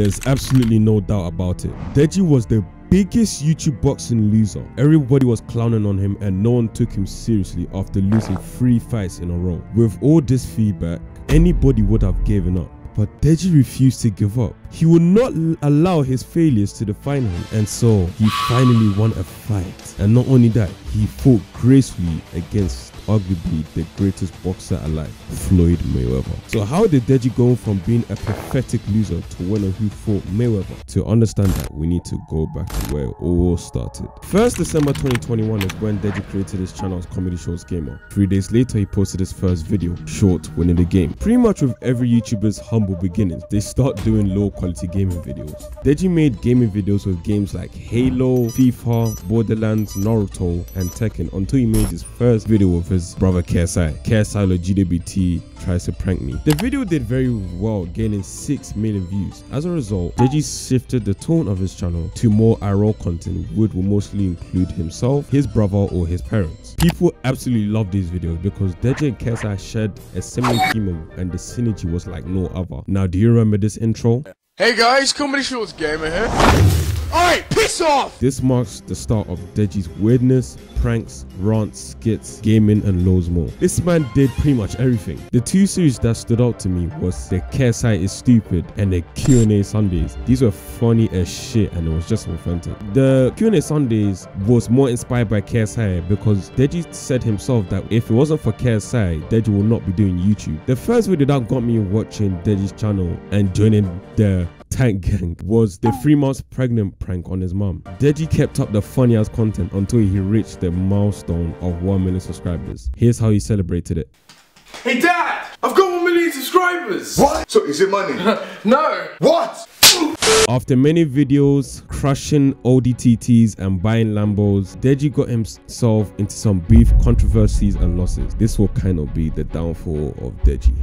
There's absolutely no doubt about it. Deji was the biggest YouTube boxing loser. Everybody was clowning on him and no one took him seriously after losing 3 fights in a row. With all this feedback, anybody would have given up. But Deji refused to give up. He would not allow his failures to define him, and so he finally won a fight. And not only that, he fought gracefully against arguably the greatest boxer alive, Floyd Mayweather. So how did Deji go from being a pathetic loser to winner who fought Mayweather? To understand that, we need to go back to where it all started. 1st December 2021 is when Deji created his channel as Comedy Shorts Gamer. 3 days later, he posted his first video, Short Winning the Game. Pretty much with every YouTuber's humble beginnings, they start doing low quality gaming videos. Deji made gaming videos with games like Halo, FIFA, Borderlands, Naruto, and Tekken until he made his first video with his brother KSI. KSI LGBT tries to prank me. The video did very well, gaining 6 million views. As a result, Deji shifted the tone of his channel to more IRL content, which will mostly include himself, his brother, or his parents. People absolutely love these videos because Deji and KSI shared a similar humor and the synergy was like no other. Now, do you remember this intro? Hey guys, Comedy Shorts Gamer here. Alright, piss off! This marks the start of Deji's weirdness, pranks, rants, skits, gaming, and loads more. This man did pretty much everything. The 2 series that stood out to me was the KSI is Stupid and the Q&A Sundays. These were funny as shit and it was just authentic. The Q&A Sundays was more inspired by KSI because Deji said himself that if it wasn't for KSI, Deji would not be doing YouTube. The first video that got me watching Deji's channel and joining the Tank Gang was the 3 months pregnant prank on his mom. Deji kept up the funny ass content until he reached the milestone of 1 million subscribers. Here's how he celebrated it. Hey Dad, I've got 1 million subscribers! What? So is it money? No! What? After many videos crushing ODTTs and buying Lambos, Deji got himself into some beef, controversies, and losses. This will kind of be the downfall of Deji.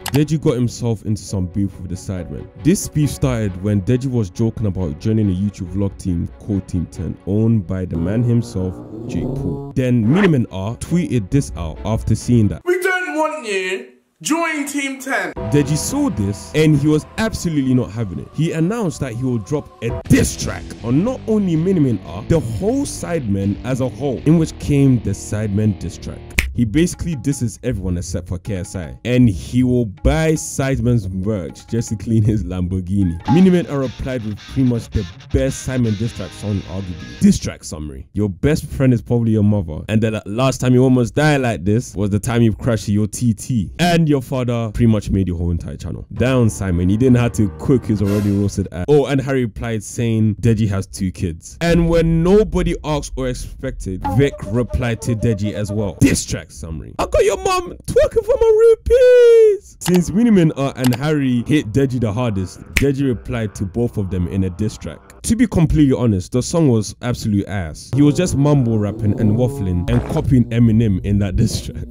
Deji got himself into some beef with the Sidemen. This beef started when Deji was joking about joining a YouTube vlog team called Team 10, owned by the man himself, Jake Paul. Then Miniman R tweeted this out after seeing that. We don't want you. Join Team 10. Deji saw this and he was absolutely not having it. He announced that he will drop a diss track on not only Miniman R, the whole Sidemen as a whole, in which came the Sidemen diss track. He basically disses everyone except for KSI, and he will buy Sidemen's merch just to clean his Lamborghini. Miniman R replied with pretty much the best Sidemen diss track song arguably. Diss track summary: your best friend is probably your mother, and the last time you almost died like this was the time you crashed your TT, and your father pretty much made your whole entire channel. Down Simon, he didn't have to cook his already roasted ass. Oh, and Harry replied saying Deji has 2 kids. And when nobody asked or expected, Vic replied to Deji as well. Diss track summary: I got your mom twerking for my rupees. Since Miniman R and Harry hit Deji the hardest, Deji replied to both of them in a diss track. To be completely honest, the song was absolute ass. He was just mumble rapping and waffling and copying Eminem in that diss track.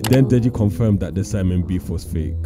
Then Deji confirmed that the Sidemen beef was fake.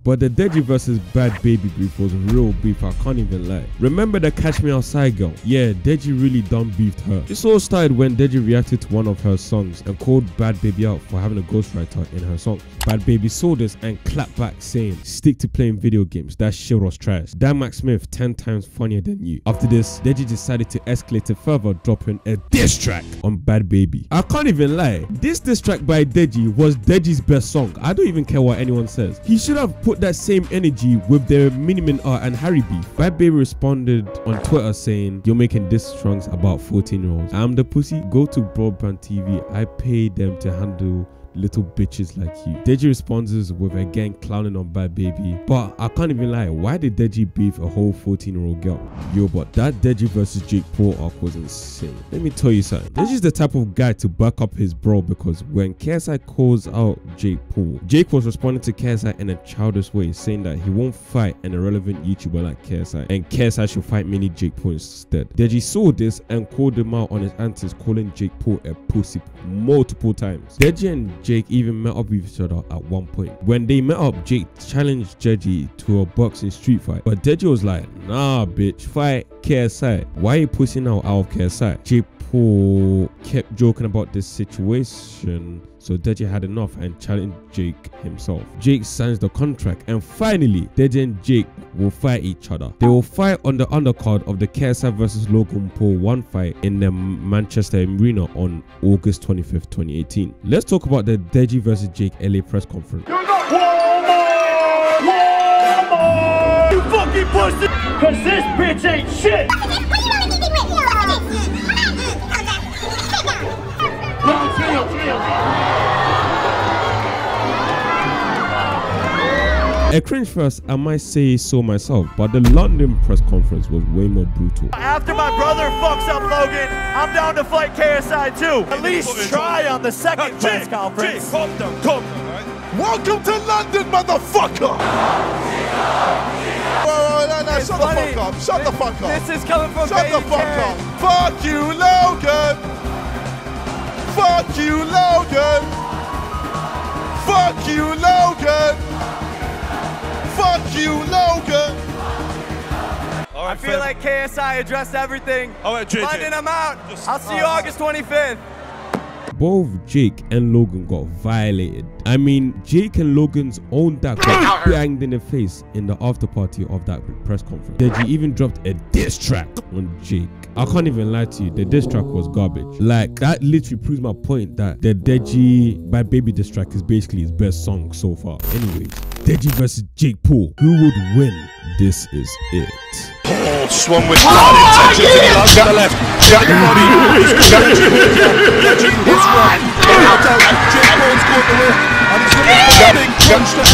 But the Deji versus Bhabie beef was real beef, I can't even lie. Remember the Catch Me Outside girl? Yeah, Deji really done beefed her. This all started when Deji reacted to one of her songs and called Bhabie out for having a ghostwriter in her song. Bhabie saw this and clapped back saying, stick to playing video games, that shit was trash. Dan Mac Smith 10 times funnier than you. After this, Deji decided to escalate it further, dropping a diss track on Bhabie. I can't even lie, this diss track by Deji was Deji's best song. I don't even care what anyone says. He should have put that same energy with the Miniman R and Harry beef. Bhabie responded on Twitter saying, you're making diss songs about 14-year-olds. I'm the pussy. Go to Broadband TV. I pay them to handle little bitches like you. Deji responds with again clowning on Bhabie, but I can't even lie, why did Deji beef a whole 14-year-old girl? Yo, but that Deji versus Jake Paul arc was insane. Let me tell you something, Deji's the type of guy to back up his bro, because when KSI calls out Jake Paul, Jake was responding to KSI in a childish way, saying that he won't fight an irrelevant YouTuber like KSI, and KSI should fight mini Jake Paul instead. Deji saw this and called him out on his antics, calling Jake Paul a pussy multiple times. Deji and Jake even met up with each other at one point. When they met up, Jake challenged Deji to a boxing street fight, but Deji was like, nah bitch, fight KSI. Why are you pushing out of KSI? Jake Paul kept joking about this situation, so Deji had enough and challenged Jake himself. Jake signs the contract, and finally Deji and Jake will fight each other. They will fight on the undercard of the KSI vs Logan Paul 1 fight in the Manchester Arena on August 25th, 2018. Let's talk about the Deji vs Jake LA press conference. You fucking pussy! Cause this bitch ain't shit! A cringe first, I might say so myself, but the London press conference was way more brutal. After my brother fucks up Logan, I'm down to fight KSI too. At least try on the second press conference. Welcome to London, motherfucker! No, shut the fuck up. Shut the fuck up. This is coming from Shut the fuck up. Fuck you, Logan. Fuck you, Logan. Fuck you, Logan. Fuck you, Logan. I feel like KSI addressed everything. All right, JJ. London, I'm out. I'll see you August 25th. Both Jake and Logan got violated. I mean, Jake and Logan's own dad got banged in the face in the after party of that press conference. Deji even dropped a diss track on Jake. I can't even lie to you, the diss track was garbage. Like, that literally proves my point that the Deji by Bhabie diss track is basically his best song so far. Anyways, Deji versus Jake Paul. Who would win? This is it. Paul swung with blood intentions and he lands to the left. Shut the body. Deji hits right. Jake Paul's caught the whip. And he's going to big punch to the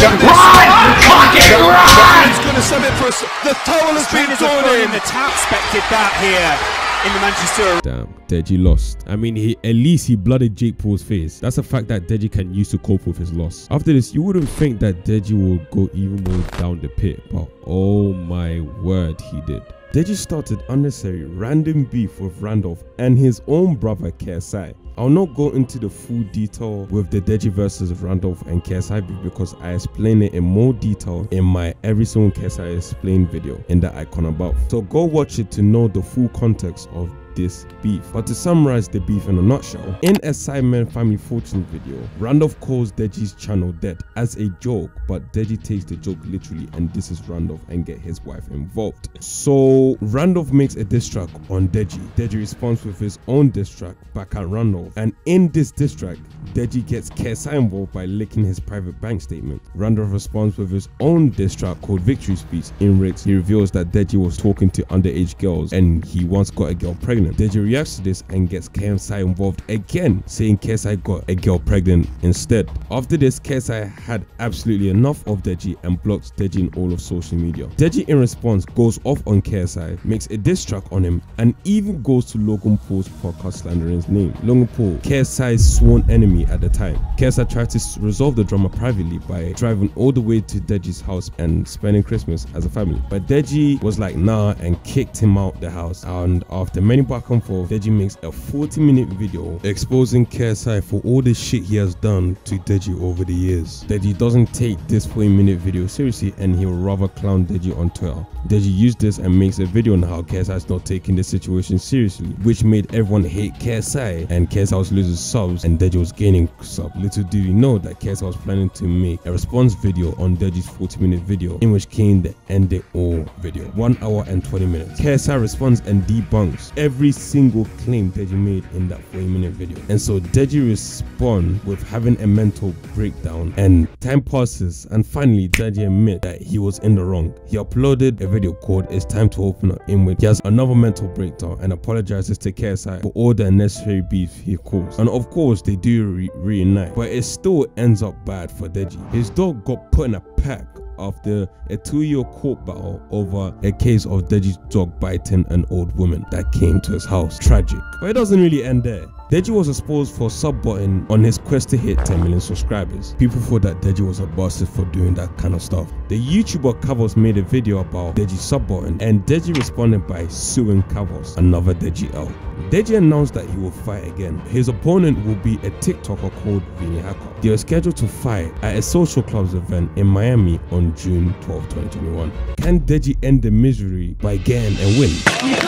He's going to send it for us. The towel has been thrown in. The tap expected that here in the Manchester. Damn, Deji lost. I mean, at least he blooded Jake Paul's face. That's a fact that Deji can use to cope with his loss. After this, you wouldn't think that Deji will go even more down the pit, but oh my word, he did. Deji started unnecessary random beef with Randolph and his own brother KSI. I'll not go into the full detail with the Deji versus Randolph and KSI beef because I explain it in more detail in my Every Single KSI Explained video in the icon above. So go watch it to know the full context of this beef. But to summarize the beef in a nutshell, in a Sidemen family fortune video, Randolph calls Deji's channel dead as a joke, but Deji takes the joke literally and disses Randolph and get his wife involved. So Randolph makes a diss track on Deji. Deji responds with his own diss track back at Randolph, and in this diss track, Deji gets KSI involved by leaking his private bank statement. Randolph responds with his own diss track called Victory Speech. In Riggs, he reveals that Deji was talking to underage girls and he once got a girl pregnant. Deji reacts to this and gets KSI involved again, saying KSI got a girl pregnant instead. After this, KSI had absolutely enough of Deji and blocked Deji in all of social media. Deji in response goes off on KSI, makes a diss track on him, and even goes to Logan Paul's podcast slandering his name. Logan Paul, KSI's sworn enemy at the time. KSI tried to resolve the drama privately by driving all the way to Deji's house and spending Christmas as a family. But Deji was like nah and kicked him out the house, and after many back and forth, Deji makes a 40-minute video exposing KSI for all the shit he has done to Deji over the years. Deji doesn't take this 40-minute video seriously and he will rather clown Deji on Twitter. Deji used this and makes a video on how KSI is not taking the situation seriously, which made everyone hate KSI, and KSI was losing subs and Deji was gaining subs. Little did we know that KSI was planning to make a response video on Deji's 40-minute video, in which came the end it all video, 1 hour and 20 minutes. KSI responds and debunks every single claim Deji made in that 40-minute video, and so Deji responds with having a mental breakdown, and time passes and finally Deji admits that he was in the wrong. He uploaded a video called It's Time to Open Up, in which he has another mental breakdown and apologizes to KSI for all the unnecessary beef he caused. And of course they do reunite, but it still ends up bad for Deji. His dog got put in a pack after a 2-year court battle over a case of Deji's dog biting an old woman that came to his house. Tragic. But it doesn't really end there. Deji was exposed for sub-botting on his quest to hit 10 million subscribers. People thought that Deji was a bastard for doing that kind of stuff. The YouTuber Cavos made a video about Deji sub-botting, and Deji responded by suing Cavos, another Deji L. Deji announced that he will fight again. His opponent will be a TikToker called Vinny Hacker. They are scheduled to fight at a social clubs event in Miami on June 12, 2021. Can Deji end the misery by getting a win?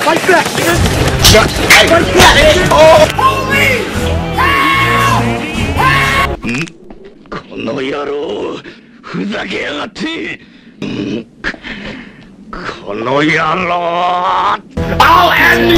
Fight back, nigga! Fight back! Oh, police! I'll end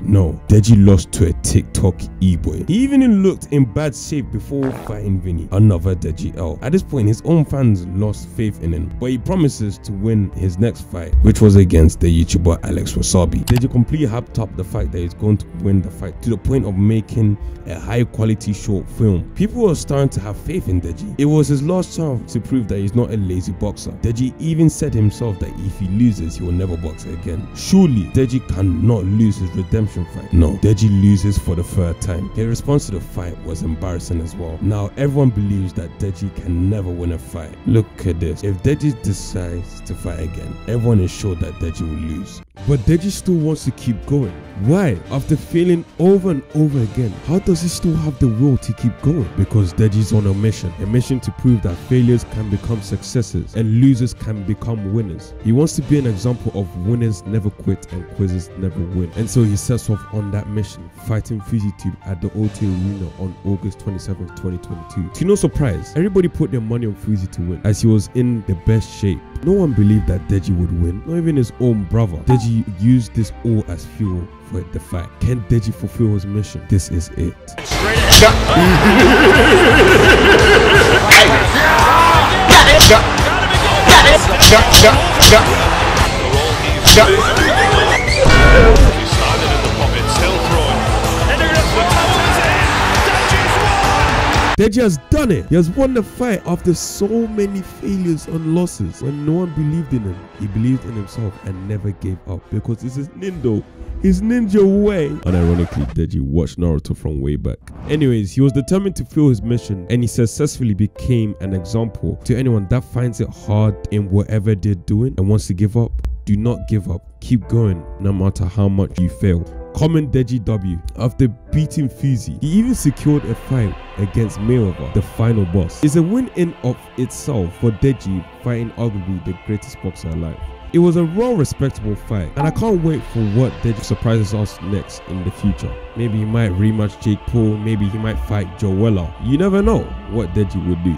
No, Deji lost to a TikTok e-boy. He even looked in bad shape before fighting Vinny, another Deji L. At this point, his own fans lost faith in him, but he promises to win his next fight, which was against the YouTuber Alex Wasabi. Deji completely hyped up the fact that he's going to win the fight to the point of making a high-quality short film. People were starting to have faith in Deji. It was his last chance to prove that he's not a lazy boxer. Deji even said himself that if he loses, he will never box again. Surely, Deji cannot lose his redemption fight. No, Deji loses for the third time. His response to the fight was embarrassing as well. Now everyone believes that Deji can never win a fight. Look at this. If Deji decides to fight again, everyone is sure that Deji will lose. But Deji still wants to keep going. Why? After failing over and over again, how does he still have the will to keep going? Because Deji's on a mission to prove that failures can become successes and losers can become winners. He wants to be an example of winners never quit and quitters never win. And so he sets off on that mission, fighting FujiTube at the O2 Arena on August 27, 2022. To no surprise, everybody put their money on Fuji to win, as he was in the best shape. No one believed that Deji would win, not even his own brother. Deji used this all as fuel for the fight. Can Deji fulfill his mission? This is it. Deji has done it. He has won the fight after so many failures and losses. When no one believed in him, he believed in himself and never gave up, because this is Nindo, his ninja way. Unironically, Deji watched Naruto from way back. Anyways, he was determined to fulfill his mission, and he successfully became an example to anyone that finds it hard in whatever they're doing and wants to give up. Do not give up. Keep going no matter how much you fail. Comment Deji W. After beating Fuzi, he even secured a fight against Mayweather, the final boss. It's a win in of itself for Deji fighting arguably the greatest boxer alive. It was a raw, respectable fight, and I can't wait for what Deji surprises us next in the future. Maybe he might rematch Jake Paul, maybe he might fight Joe Weller. You never know what Deji would do.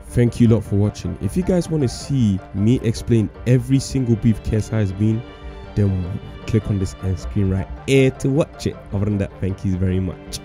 Thank you lot for watching. If you guys want to see me explain every single beef KSI has been, then click on this end screen right here to watch it. Other than that, thank you very much.